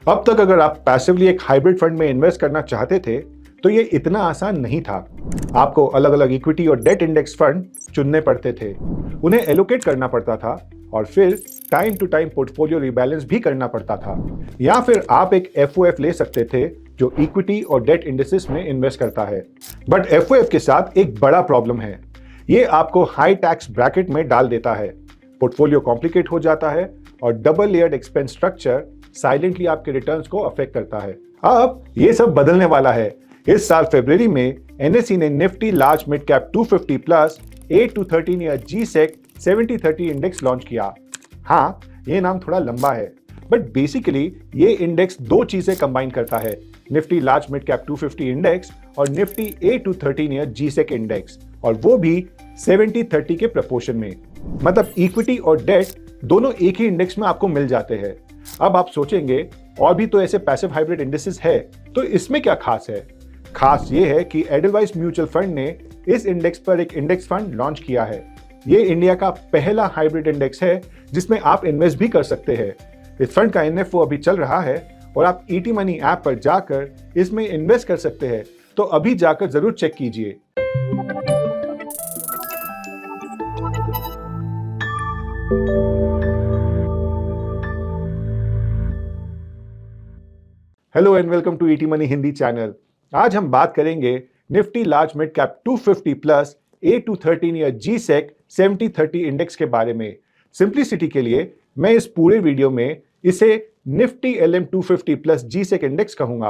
अब तक अगर आप पैसिवली एक हाइब्रिड फंड में इन्वेस्ट करना चाहते थे तो ये इतना आसान नहीं था। आपको अलग अलग इक्विटी और डेट इंडेक्स फंड चुनने पड़ते थे, उन्हें एलोकेट करना पड़ता था और फिर time to time portfolio rebalance भी करना पड़ता था। या फिर आप एक एफओएफ ले सकते थे जो इक्विटी और डेट इंडेक्सेस में इन्वेस्ट करता है। बट एफओएफ के साथ एक बड़ा प्रॉब्लम है, ये आपको हाई टैक्स ब्रैकेट में डाल देता है। पोर्टफोलियो कॉम्प्लिकेट हो जाता है और double layered expense structure silently आपके रिटर्न्स को अफेक्ट करता है। अब ये सब बदलने वाला है। इस साल फरवरी में एनएसई ने Nifty large mid cap 250 plus 8 to 13 year G-Sec 70-30 index launch किया। हाँ, ये नाम थोड़ा लंबा है, बट बेसिकली ये इंडेक्स दो चीजें कंबाइन करता है, Nifty large mid cap 250 index और Nifty 8 to 13 year G-Sec index, और वो भी 70-30 के प्रपोर्शन में। मतलब इक्विटी और डेट दोनों एक ही इंडेक्स में आपको मिल जाते हैं। अब आप सोचेंगे और भी तो ऐसे पैसिव हाइब्रिड इंडेक्सेस है, तो इसमें क्या खास है? खास ये है कि एडलवाइस म्यूचुअल फंड ने इस इंडेक्स पर एक इंडेक्स फंड लॉन्च किया है। ये इंडिया का पहला हाइब्रिड इंडेक्स है जिसमें आप इन्वेस्ट भी कर सकते हैं। इस फंड का एनएफओ अभी चल रहा है और आप ईटी मनी ऐप पर जाकर इसमें इन्वेस्ट कर सकते हैं, तो अभी जाकर जरूर चेक कीजिए। Hello and welcome to ET money Hindi channel. आज हम बात करेंगे Nifty large mid cap 250 plus 8 to 13 year G-Sec 70-30 index के बारे में। सिंप्लिसिटी के लिए मैं इस पूरे वीडियो में इसे Nifty LM 250 plus G-Sec index कहूंगा।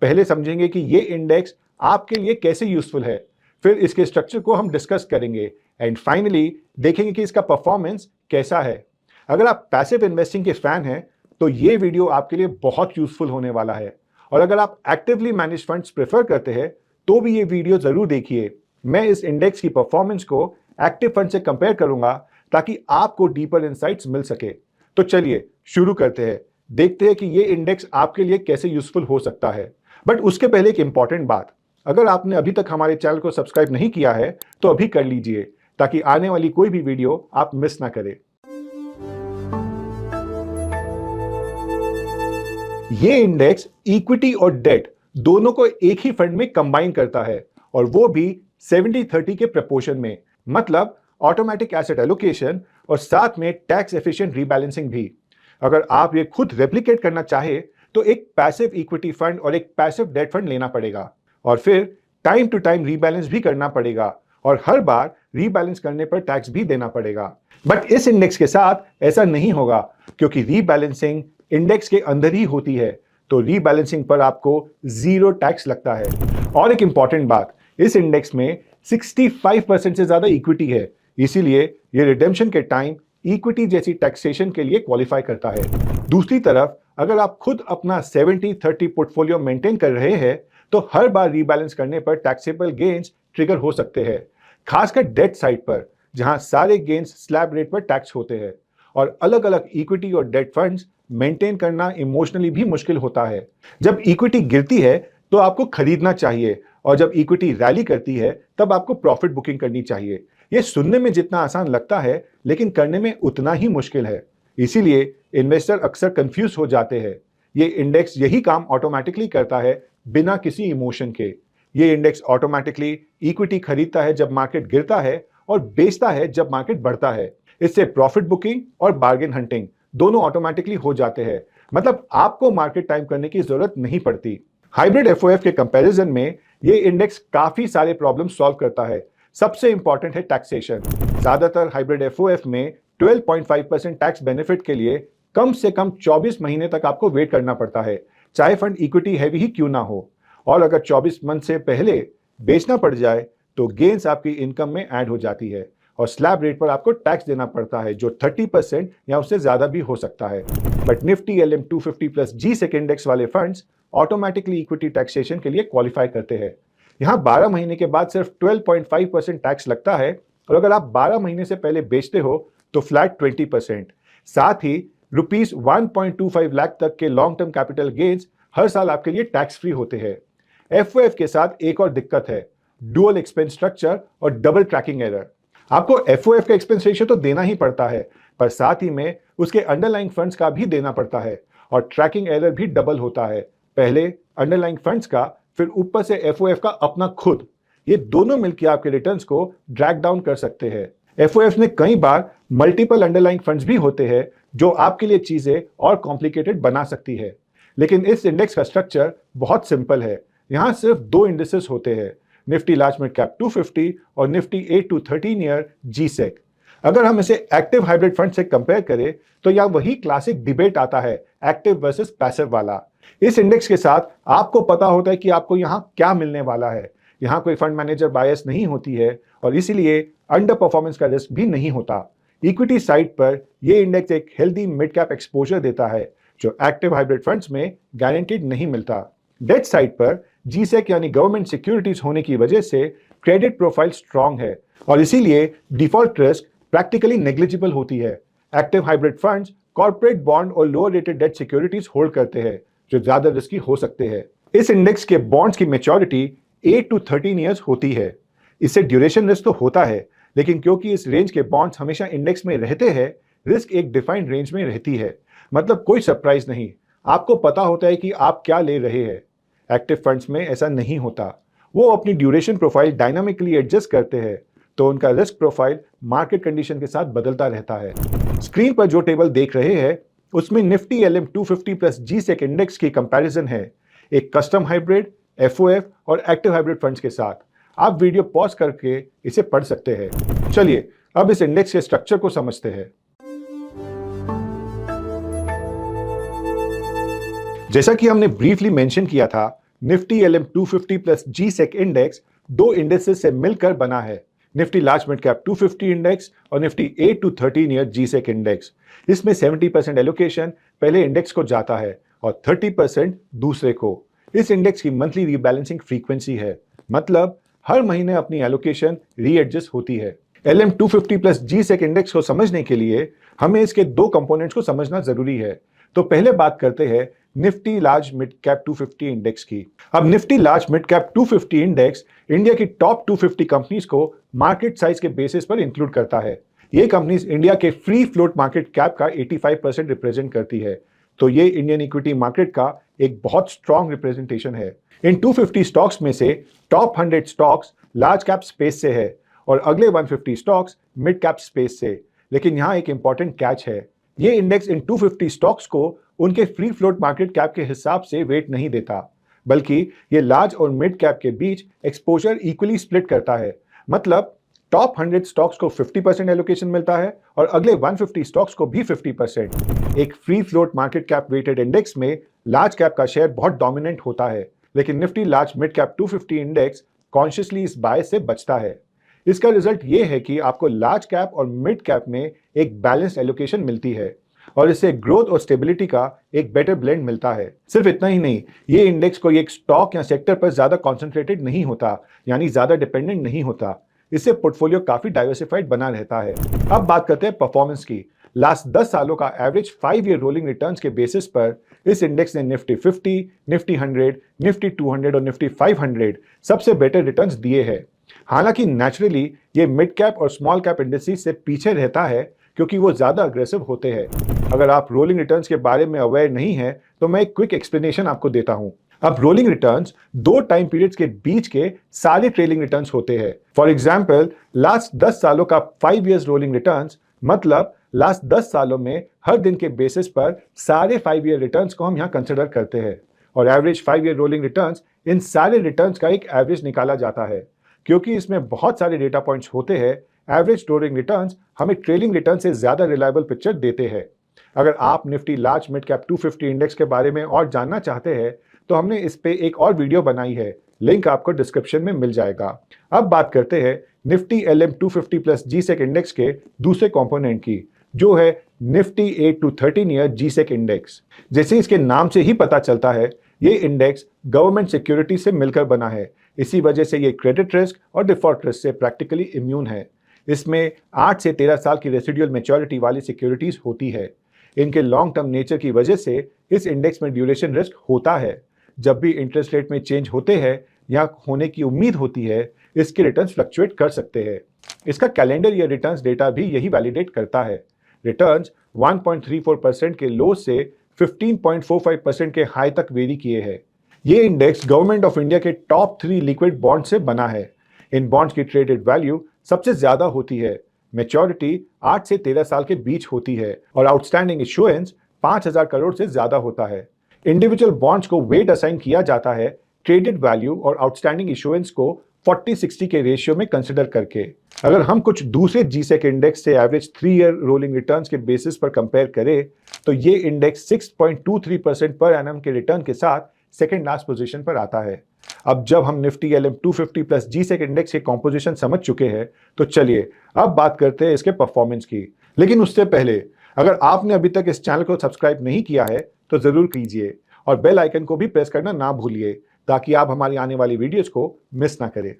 पहले समझेंगे कि ये इंडेक्स आपके लिए कैसे यूजफुल है, फिर इसके स्ट्रक्चर को हम डिस्कस करेंगे एंड फाइनली देखेंगे कि इसका परफॉर्मेंस कैसा है। अगर आप पैसिव इन्वेस्टिंग के फैन हैं तो ये वीडियो आपके लिए बहुत यूजफुल होने वाला है, और अगर आप एक्टिवली मैनेज फंड्स प्रेफर करते हैं तो भी ये वीडियो जरूर देखिए। मैं इस इंडेक्स की परफॉर्मेंस को एक्टिव फंड से कंपेयर करूंगा ताकि आपको डीपर इनसाइट्स मिल सके। तो चलिए शुरू करते हैं, देखते हैं कि ये इंडेक्स आपके लिए कैसे यूजफुल हो सकता है। बट उसके पहले एक इंपॉर्टेंट बात, अगर आपने अभी तक हमारे चैनल को सब्सक्राइब नहीं किया है तो अभी कर लीजिए ताकि आने वाली कोई भी वीडियो आप मिस ना करें। ये इंडेक्स इक्विटी और डेट दोनों को एक ही फंड में कंबाइन करता है, और वो भी 70-30 के प्रपोर्शन में। मतलब ऑटोमेटिक एसेट एलोकेशन और साथ में टैक्स एफिशिएंट रीबैलेंसिंग भी। अगर आप ये खुद रेप्लिकेट करना चाहे तो एक पैसिव इक्विटी फंड और एक पैसिव डेट फंड लेना पड़ेगा, और फिर टाइम टू टाइम रीबैलेंस भी करना पड़ेगा, और हर बार रीबैलेंस करने पर टैक्स भी देना पड़ेगा। बट इस इंडेक्स के साथ ऐसा नहीं होगा, क्योंकि रीबैलेंसिंग इंडेक्स के अंदर ही होती है, तो रीबैलेंसिंग पर आपको 0 टैक्स लगता है। और एक इंपॉर्टेंट बात, इस इंडेक्स में 65% से ज्यादा इक्विटी है, इसीलिए ये रिडेम्पशन के टाइम इक्विटी जैसी टैक्सेशन के लिए क्वालिफाई करता है। दूसरी तरफ अगर आप खुद अपना 70-30 पोर्टफोलियो मेंटेन कर रहे हैं तो हर बार रीबैलेंस करने पर टैक्सेबल गेन्स ट्रिगर हो सकते हैं, खासकर डेट साइड पर जहां सारे गेन्स स्लैब रेट पर टैक्स होते हैं, और अलग अलग इक्विटी और डेट फंड्स मेंटेन करना इमोशनली भी मुश्किल होता है। जब इक्विटी गिरती है तो आपको खरीदना चाहिए, और जब इक्विटी रैली करती है तब आपको प्रॉफिट बुकिंग करनी चाहिए। ये सुनने में जितना आसान लगता है लेकिन करने में उतना ही मुश्किल है, इसीलिए इन्वेस्टर अक्सर कंफ्यूज हो जाते हैं। ये इंडेक्स यही काम ऑटोमेटिकली करता है बिना किसी इमोशन के। ये इंडेक्स ऑटोमेटिकली इक्विटी खरीदता है जब मार्केट गिरता है और बेचता है जब मार्केट बढ़ता है। इससे प्रॉफिट बुकिंग और बार्गेन हंटिंग दोनों ऑटोमेटिकली हो जाते हैं। मतलब आपको मार्केट टाइम करने की जरूरत नहीं पड़ती। हाइब्रिड एफओएफ के कंपैरिजन में ये इंडेक्स काफी सारे प्रॉब्लम सॉल्व करता है। सबसे इंपॉर्टेंट है टैक्सेशन। ज्यादातर हाइब्रिड एफओएफ में 12.5% टैक्स बेनिफिट के लिए कम से कम 24 महीने तक आपको वेट करना पड़ता है, चाहे फंड इक्विटी हैवी ही क्यों ना हो। और अगर 24 मंथ से पहले बेचना पड़ जाए तो गेन्स आपकी इनकम में ऐड हो जाती है, और स्लैब रेट पर आपको टैक्स देना पड़ता है जो 30% या उससे ज्यादा भी हो सकता है। But Nifty LM 250 plus G-Sec index वाले फंड्स ऑटोमेटिकली इक्विटी टैक्सेशन के लिए क्वालिफाई करते हैं। यहाँ 12 महीने के बाद सिर्फ 12.5% टैक्स लगता है, और अगर आप 12 महीने से पहले बेचते हो तो फ्लैट 20%। साथ ही ₹1.25 लाख तक के लॉन्ग टर्म कैपिटल गेन्स हर साल आपके लिए टैक्स फ्री होते हैं। एफओएफ के साथ एक और दिक्कत है, डुअल एक्सपेंस स्ट्रक्चर और डबल ट्रैकिंग एरर। आपको एफओएफ का एक्सपेंस रेशियो तो देना ही पड़ता है, पर साथ ही में उसके अंडरलाइंग फंड्स का भी देना पड़ता है, और ट्रैकिंग एरर भी डबल होता है, पहले अंडरलाइंग फंड्स का, फिर ऊपर से एफओएफ का अपना खुद। ये दोनों मिलकर आपके रिटर्न्स को ड्रैग डाउन कर सकते हैं। एफओएफ में कई बार मल्टीपल अंडरलाइंग फंड्स भी होते हैं जो आपके लिए चीजें और कॉम्प्लिकेटेड बना सकती है। लेकिन इस इंडेक्स का स्ट्रक्चर बहुत सिंपल है। यहाँ सिर्फ दो इंडिसेस होते हैं, निफ्टी लार्ज मिड कैप 250 और निफ्टी 8 to 13 ईयर जीसेक। अगर हम इसे एक्टिव हाइब्रिड फंड से कंपेयर करें तो यह वही क्लासिक डिबेट आता है, एक्टिव वर्सेस पैसिव वाला। इस इंडेक्स के साथ आपको पता होता है कि आपको यहाँ क्या मिलने वाला है। यहाँ कोई फंड मैनेजर बायस नहीं होती है और इसीलिए अंडर परफॉर्मेंस का रिस्क भी नहीं होता। इक्विटी साइड पर यह इंडेक्स एक हेल्दी मिड कैप एक्सपोजर देता है जो एक्टिव हाइब्रिड फंड्स में गारंटीड नहीं मिलता। डेट साइड पर जीसेक यानी गवर्नमेंट सिक्योरिटीज होने की वजह से क्रेडिट प्रोफाइल स्ट्रांग है और इसीलिए डिफॉल्ट रिस्क प्रैक्टिकली नेग्लिजिबल होती है। Active hybrid funds corporate bond और lower rated debt securities hold करते हैं जो ज्यादा रिस्की हो सकते हैं। इस इंडेक्स के बॉन्ड्स की मैच्योरिटी 8 to 13 ईयर्स होती है। इससे ड्यूरेशन रिस्क तो होता है, लेकिन क्योंकि इस रेंज के बॉन्ड्स हमेशा इंडेक्स में रहते हैं, रिस्क एक डिफाइंड रेंज में रहती है। मतलब कोई सरप्राइज नहीं, आपको पता होता है कि आप क्या ले रहे हैं। एक्टिव फंड्स में ऐसा नहीं होता। वो अपनी ड्यूरेशन प्रोफाइल डायनामिकली एडजस्ट करते हैं, तो उनका रिस्क प्रोफाइल मार्केट कंडीशन के साथ बदलता रहता है। स्क्रीन पर जो टेबल देख रहे हैं उसमें Nifty LM 250 plus G Sec index की कंपैरिजन है, एक कस्टम हाइब्रिड, एफओएफ और एक्टिव हाइब्रिड फंड्स के साथ। आप वीडियो पॉज करके इसे पढ़ सकते हैं। चलिए अब इस इंडेक्स के स्ट्रक्चर को समझते हैं। जैसा कि हमने ब्रीफली मेंशन किया था, Nifty LM 250 plus G Sec index दो इंडेक्सेस से मिलकर बना है, Nifty large mid cap 250 index और Nifty 8 to 13 year G Sec index. इसमें 70% एलोकेशन पहले इंडेक्स को जाता है और 30% दूसरे को। इस इंडेक्स की मंथली रीबैलेंसिंग फ्रीक्वेंसी है, मतलब हर महीने अपनी एलोकेशन रीएडजस्ट होती है। LM 250 प्लस जीसेक इंडेक्स को समझने के लिए हमें इसके दो कंपोनेंट्स को समझना जरूरी है। तो पहले बात करते हैं Nifty large mid cap 250 index की। अब Nifty large mid cap 250 index India की टॉप 250 कंपनीज को मार्केट साइज के बेसिस पर इंक्लूड करता है। ये कंपनीज इंडिया के फ्री फ्लोट मार्केट कैप का 85% रिप्रेजेंट करती है, तो ये इंडियन इक्विटी मार्केट का एक बहुत स्ट्रॉन्ग रिप्रेजेंटेशन है। इन 250 स्टॉक्स में से top 100 stocks large cap space से है और अगले 150 स्टॉक्स मिड कैप स्पेस से। लेकिन यहाँ एक इंपॉर्टेंट कैच है, ये इंडेक्स इन 250 स्टॉक्स को उनके फ्री फ्लोट मार्केट कैप के हिसाब से वेट नहीं देता, बल्कि ये लार्ज और मिड कैप के बीच एक्सपोजर इक्वली स्प्लिट करता है। मतलब टॉप 100 स्टॉक्स को 50% एलोकेशन मिलता है और अगले 150 स्टॉक्स को भी 50%। एक free float market cap weighted index में लार्ज कैप का शेयर बहुत डोमिनेंट होता है, लेकिन Nifty large mid cap 250 index consciously इस बायस से बचता है। इसका रिजल्ट ये है कि आपको लार्ज कैप और मिड कैप में एक बैलेंस्ड एलोकेशन मिलती है और इससे ग्रोथ और स्टेबिलिटी का एक बेटर ब्लेंड मिलता है। सिर्फ इतना ही नहीं, ये इंडेक्स कोई एक स्टॉक या सेक्टर पर ज्यादा कॉन्सेंट्रेटेड नहीं होता, यानी ज्यादा डिपेंडेंट नहीं होता। इससे पोर्टफोलियो काफी डाइवर्सिफाइड बना रहता है। अब बात करते हैं परफॉर्मेंस की। लास्ट 10 सालों का एवरेज 5 ईयर रोलिंग रिटर्न्स के बेसिस पर इस इंडेक्स ने निफ्टी 50, निफ्टी 100, निफ्टी 200 और निफ्टी 500 सबसे बेटर रिटर्न्स दिए हैं। हालांकि नेचुरली ये मिड कैप और स्मॉल कैप इंडस्ट्रीज से पीछे रहता है क्योंकि वो ज्यादा अग्रेसिव होते हैं। अगर आप रोलिंग रिटर्न्स के बारे में अवेयर नहीं है तो मैं एक क्विक एक्सप्लेनेशन आपको देता हूं। अब रोलिंग रिटर्न्स दो टाइम पीरियड्स के बीच के सारे ट्रेलिंग रिटर्न्स होते हैं। फॉर एग्जांपल लास्ट 10 सालों का 5 इयर्स रोलिंग रिटर्न्स, मतलब लास्ट 10 सालों में हर दिन के बेसिस पर सारे 5 ईयर रिटर्न्स को हम यहाँ कंसिडर करते हैं और average 5 year rolling returns in सारे रिटर्न्स का एक एवरेज निकाला जाता है। क्योंकि इसमें बहुत सारे डेटा पॉइंट्स होते हैं, एवरेज रोलिंग रिटर्न्स हमें ट्रेलिंग रिटर्न से ज्यादा रिलायबल पिक्चर देते हैं। अगर आप Nifty large mid cap 250 index के बारे में और जानना चाहते हैं तो हमने इस पे एक और वीडियो बनाई है, लिंक आपको डिस्क्रिप्शन में मिल जाएगा। अब बात करते हैं Nifty LM 250 plus G Sec index के दूसरे कंपोनेंट की, जो है Nifty 8 to 13 year G Sec index. जैसे इसके नाम से ही पता चलता है, ये इंडेक्स गवर्नमेंट सिक्योरिटी से मिलकर बना है। इसी वजह से ये क्रेडिट रिस्क और डिफॉल्ट रिस्क से प्रैक्टिकली इम्यून है। इसमें 8 से 13 साल की रेसिडुअल मैच्योरिटी वाली सिक्योरिटीज होती है। इनके लॉन्ग टर्म नेचर की वजह से इस इंडेक्स में ड्यूरेशन रिस्क होता है। जब भी इंटरेस्ट रेट में चेंज होते हैं या होने की उम्मीद होती है, इसके रिटर्न्स फ्लक्चुएट कर सकते हैं। इसका कैलेंडर ईयर रिटर्न्स डेटा भी यही वैलिडेट करता है। रिटर्न्स 1.34% के लो से 15.45% के हाई तक वेरी किए हैं। ये इंडेक्स गवर्नमेंट ऑफ इंडिया के टॉप 3 लिक्विड बॉन्ड से बना है। इन बॉन्ड्स की ट्रेडेड वैल्यू सबसे ज्यादा होती है। मैच्योरिटी 8 से 13 साल के बीच होती है और आउटस्टैंडिंग इशुएंस 5,000 करोड़ से ज्यादा होता है। इंडिविजुअल बॉन्ड्स को वेट असाइन किया जाता है ट्रेडेड वैल्यू और आउटस्टैंडिंग इशुएंस को 40-60 के रेशियो में कंसिडर करके। अगर हम कुछ दूसरे जीसेक इंडेक्स से एवरेज 3 ईयर रोलिंग रिटर्न्स के बेसिस पर कंपेयर करें तो ये इंडेक्स 6.23% पर एनम के रिटर्न के साथ सेकेंड लास्ट पोजीशन पर आता है। अब जब हम Nifty LM 250 plus G Sec index के कॉम्पोजिशन समझ चुके हैं तो चलिए अब बात करते हैं इसके परफॉर्मेंस की। लेकिन उससे पहले अगर आपने अभी तक इस चैनल को सब्सक्राइब नहीं किया है तो जरूर कीजिए और बेल आइकन को भी प्रेस करना ना भूलिए ताकि आप हमारी आने वाली वीडियोस को मिस ना करें।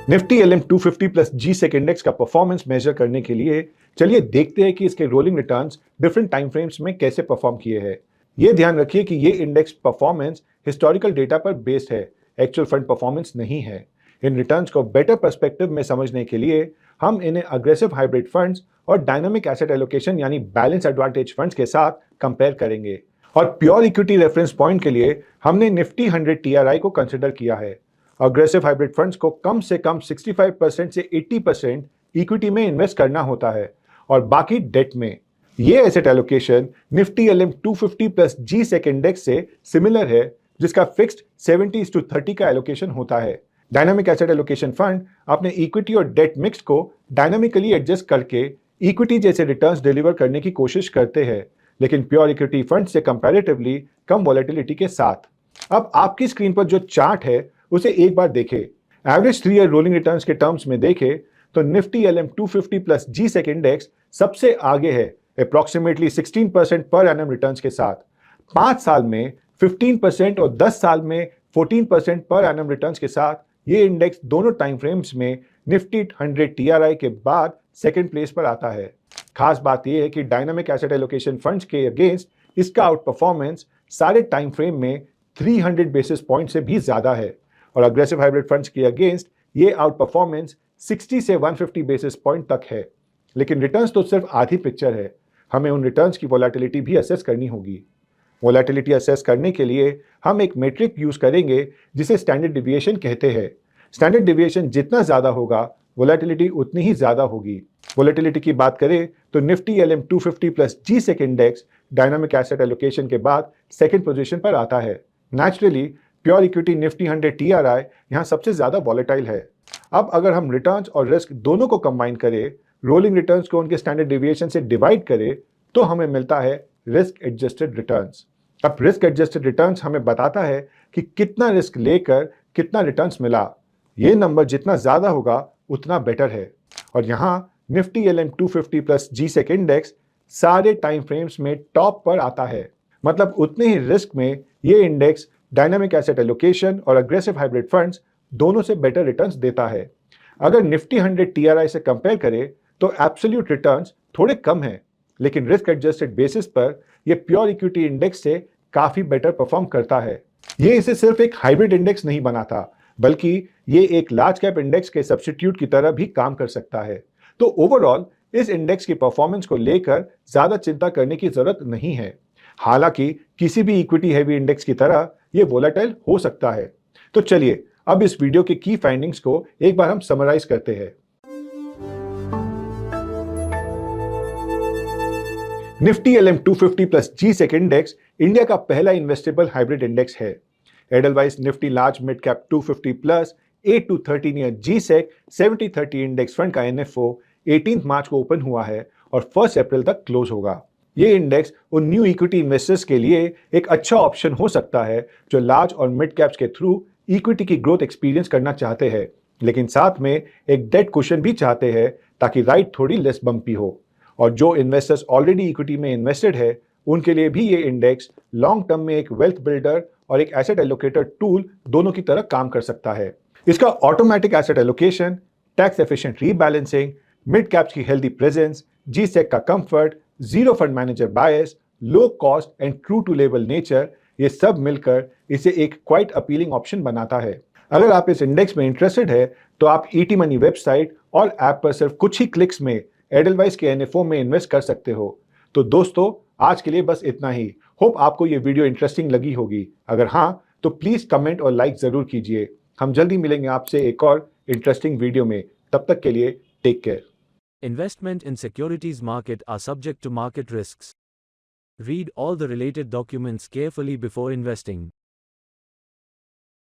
Nifty LM 250 plus G Sec index का परफॉर्मेंस मेजर करने के लिए चलिए देखते हैं कि इसके rolling returns different time frames में कैसे परफॉर्म किए हैं। ये ध्यान रखिए कि ये इंडेक्स परफॉर्मेंस हिस्टोरिकल डेटा पर बेस्ड है, एक्चुअल फंड परफॉर्मेंस नहीं है। इन रिटर्न्स को बेटर पर्सपेक्टिव में समझने के लिए हम इन्हें अग्रेसिव हाइब्रिड फंड्स और डायनामिक एसेट एलोकेशन यानी बैलेंस एडवांटेज फंड्स के साथ कंपेयर करेंगे। और प्योर इक्विटी रेफरेंस पॉइंट के लिए हमने निफ्टी 100 TRI को कंसिडर किया है। अग्रेसिव हाइब्रिड फंड्स को कम से कम 65% से 80% इक्विटी में इन्वेस्ट करना होता है और बाकी डेट में। ये asset allocation Nifty LM 250 plus G Sec index से सिमिलर है जिसका फिक्स्ड 70:30 का एलोकेशन होता है। डायनामिक एसेट एलोकेशन फंड अपने इक्विटी और डेट मिक्स को डायनामिकली एडजस्ट करके इक्विटी जैसे रिटर्न्स डिलीवर करने की कोशिश करते हैं, लेकिन प्योर इक्विटी फंड से कंपैरेटिवली कम वॉलेटिलिटी के साथ। अब आपकी स्क्रीन पर जो चार्ट है उसे एक बार देखें। एवरेज 3 ईयर रोलिंग रिटर्न्स के टर्म्स में देखें तो Nifty LM 250 plus G Sec index सबसे आगे है अप्रॉक्सीमेटली 16% पर एनम रिटर्न्स के साथ। 5 साल में 15% और 10 साल में 14% पर एनम रिटर्न्स के साथ ये इंडेक्स दोनों टाइम फ्रेम्स में निफ्टी 100 TRI के बाद सेकेंड प्लेस पर आता है। खास बात यह है कि डायनामिक एसेट एलोकेशन फंड्स के अगेंस्ट इसका आउट परफॉर्मेंस सारे टाइम फ्रेम में 300 बेसिस पॉइंट से भी ज्यादा है और अग्रेसिव हाइब्रिड फंड्स के अगेंस्ट ये आउट परफॉर्मेंस 60 से 150 बेसिस पॉइंट तक है। लेकिन रिटर्न्स तो सिर्फ आधी पिक्चर है, हमें उन रिटर्न्स की वोलेटिलिटी भी असेस करनी होगी। वोलेटिलिटी असेस करने के लिए हम एक मेट्रिक यूज करेंगे जिसे स्टैंडर्ड डिविएशन कहते हैं। स्टैंडर्ड डिविएशन जितना ज्यादा होगा वोलेटिलिटी उतनी ही ज्यादा होगी। वोलेटिलिटी की बात करें तो Nifty LM 250 plus G Sec index dynamic asset allocation के बाद सेकंड पोजीशन पर आता है। Naturally pure equity Nifty 100 TRI यहाँ सबसे ज्यादा वॉलेटाइल है। अब अगर हम रिटर्न्स और रिस्क दोनों को कंबाइन करें, रोलिंग रिटर्न्स को उनके स्टैंडर्ड डिविएशन से डिवाइड करें तो हमें मिलता है रिस्क एडजस्टेड रिटर्न्स। अब रिस्क एडजस्टेड रिटर्न्स हमें बताता है कि कितना रिस्क लेकर कितना रिटर्न्स मिला। ये नंबर जितना ज्यादा होगा उतना बेटर है और यहाँ Nifty LM 250 plus G Sec index सारे टाइम फ्रेम्स में टॉप पर आता है। मतलब उतने ही रिस्क में ये इंडेक्स डायनामिक एसेट एलोकेशन और अग्रेसिव हाइब्रिड फंड्स दोनों से बेटर रिटर्न्स देता है। अगर निफ्टी 100 TRI से कंपेयर करें तो एब्सोल्यूट रिटर्न्स थोड़े कम हैं, लेकिन रिस्क एडजस्टेड बेसिस पर यह प्योर इक्विटी इंडेक्स से काफी बेटर परफॉर्म करता है। ये इसे सिर्फ एक हाइब्रिड इंडेक्स नहीं बनाता, बल्कि ये एक लार्ज कैप इंडेक्स के सब्स्टिट्यूट की तरह भी काम कर सकता है। तो ओवरऑल इस इंडेक्स की परफॉर्मेंस को लेकर ज्यादा चिंता करने की जरूरत नहीं है। हालांकि किसी भी इक्विटी हैवी इंडेक्स की तरह ये वोलेटाइल हो सकता है। तो चलिए अब इस वीडियो के की फाइंडिंग्स को एक बार हम समराइज करते हैं। Nifty LM 250 plus G Sec index India का पहला इन्वेस्टेबल हाइब्रिड इंडेक्स है। Edelweiss Nifty large mid cap 250 plus 8 to 13 year G-sec 70-30 index fund का NFO 18 मार्च को ओपन हुआ है और 1 अप्रैल तक क्लोज होगा। ये इंडेक्स उन न्यू इक्विटी इन्वेस्टर्स के लिए एक अच्छा ऑप्शन हो सकता है जो लार्ज और मिड कैप्स के थ्रू इक्विटी की ग्रोथ एक्सपीरियंस करना चाहते हैं, लेकिन साथ में एक डेट कुशन भी चाहते हैं ताकि राइड थोड़ी लेस बम्पी हो। और जो इन्वेस्टर्स ऑलरेडी इक्विटी में इन्वेस्टेड है उनके लिए भी ये इंडेक्स लॉन्ग टर्म में एक वेल्थ बिल्डर और एक एसेट एलोकेटर टूल दोनों की तरह काम कर सकता है। इसका automatic asset allocation, tax efficient rebalancing, mid caps की हेल्दी प्रेजेंस, जीसेक का comfort, zero fund manager bias, low cost and true to level nature, ये सब मिलकर इसे एक क्वाइट अपीलिंग ऑप्शन बनाता है। अगर आप इस इंडेक्स में इंटरेस्टेड है तो आप ईटी मनी वेबसाइट और ऐप पर सिर्फ कुछ ही क्लिक्स में एडलवाइस के एनएफओ में इन्वेस्ट कर सकते हो। तो दोस्तों, आज के लिए बस इतना ही। होप आपको ये वीडियो इंटरेस्टिंग लगी होगी। अगर हाँ, तो प्लीज कमेंट और लाइक जरूर कीजिए। हम जल्दी मिलेंगे आपसे एक और इंटरेस्टिंग वीडियो में। तब तक के लिए take care. Investment in securities market are subject to market risks. Read all the related documents carefully before investing.